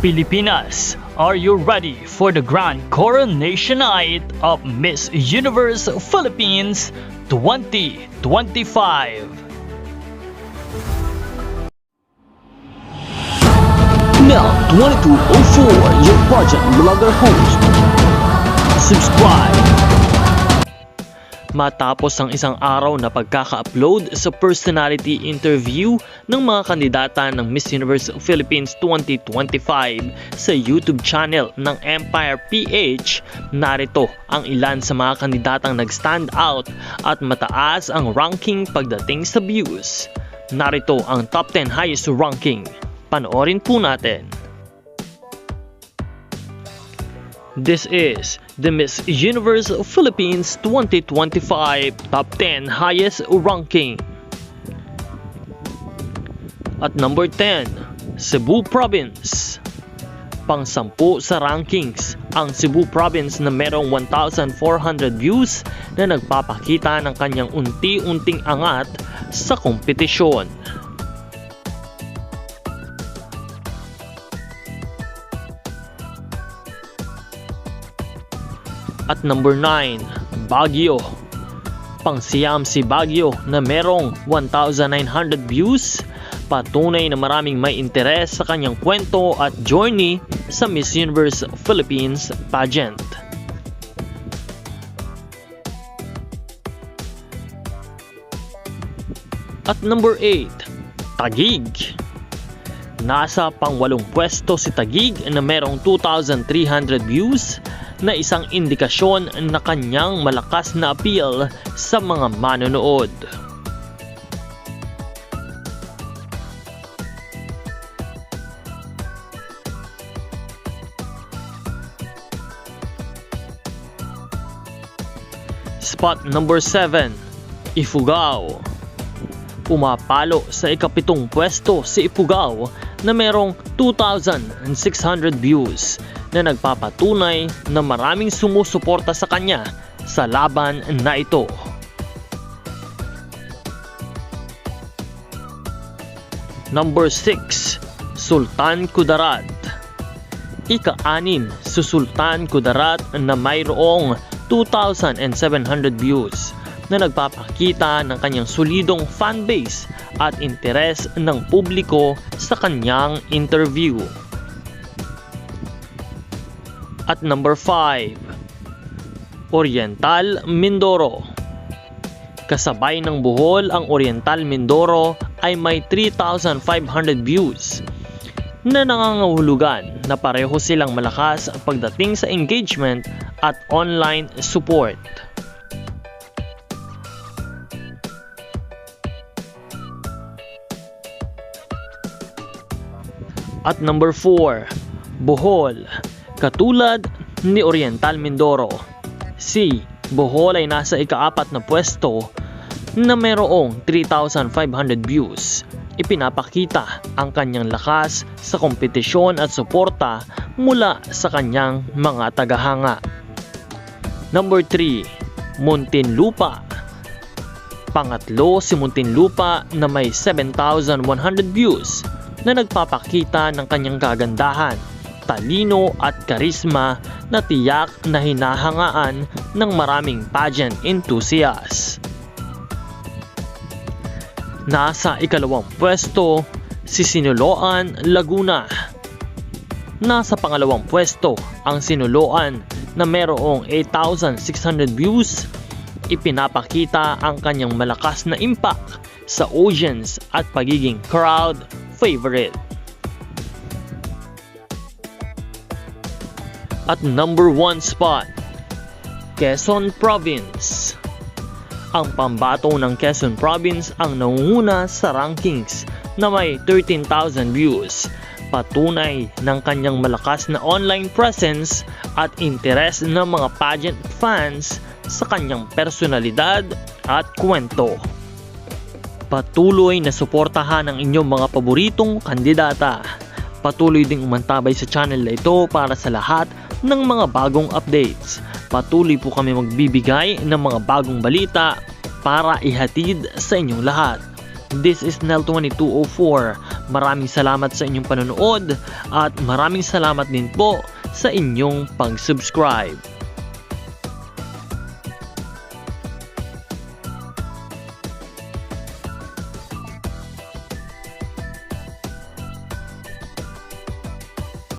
Pilipinas, are you ready for the grand coronation night of Miss Universe Philippines 2025? Now 2204, your project blogger host. Subscribe. Matapos ang isang araw na pagkaka-upload sa personality interview ng mga kandidata ng Miss Universe Philippines 2025 sa YouTube channel ng Empire PH, narito ang ilan sa mga kandidatang nag-stand out at mataas ang ranking pagdating sa views. Narito ang top 10 highest ranking. Panoorin po natin. This is the Miss Universe Philippines 2025 Top 10 Highest Ranking. At number 10, Cebu Province. Pang-10 sa rankings, ang Cebu Province na merong 1,400 views na nagpapakita ng kanyang unti-unting angat sa kompetisyon. At number 9, Baguio. Pangsiyam si Baguio na merong 1,900 views, patunay na maraming may interes sa kanyang kwento at journey sa Miss Universe Philippines pageant. At number 8, Taguig. Nasa pang-8 pwesto si Taguig na merong 2,300 views, na isang indikasyon na kanyang malakas na appeal sa mga manonood. Spot number 7, Ifugao. Pumapalo sa ika-7 pwesto si Ifugao na merong 2,600 views, na nagpapatunay na maraming sumusuporta sa kanya sa laban na ito. Number 6, Sultan Kudarat. Ika-6 si Sultan Kudarat na mayroong 2,700 views, na nagpapakita ng kanyang solidong fanbase at interes ng publiko sa kanyang interview. At number 5, Oriental Mindoro. Kasabay ng Bohol, ang Oriental Mindoro ay may 3,500 views, na nangangahulugan na pareho silang malakas pagdating sa engagement at online support. At number 4, Bohol. Katulad ni Oriental Mindoro, si Bohol ay nasa ika-4 na pwesto na mayroong 3,500 views. Ipinapakita ang kanyang lakas sa kompetisyon at suporta mula sa kanyang mga tagahanga. Number 3, Muntinlupa. Pangatlo si Muntinlupa na may 7,100 views, na nagpapakita ng kanyang kagandahan, talino at karisma na tiyak na hinahangaan ng maraming pageant enthusiasts. Nasa ika-2 pwesto si Sinuloan Laguna. Nasa pang-2 pwesto ang Sinuloan na mayroong 8,600 views. Ipinapakita ang kanyang malakas na impact sa audience at pagiging crowd favorite. At number 1 spot, Quezon Province. Ang pambato ng Quezon Province ang nangunguna sa rankings na may 13,000 views. Patunay ng kanyang malakas na online presence at interes ng mga pageant fans sa kanyang personalidad at kwento. Patuloy na suportahan ang inyong mga paboritong kandidata. Patuloy ding umantabay sa channel na ito para sa lahat ng mga bagong updates. Patuloy po kami magbibigay ng mga bagong balita para ihatid sa inyong lahat. This is Nel 2204 Maraming salamat sa inyong panonood at maraming salamat din po sa inyong pag-subscribe.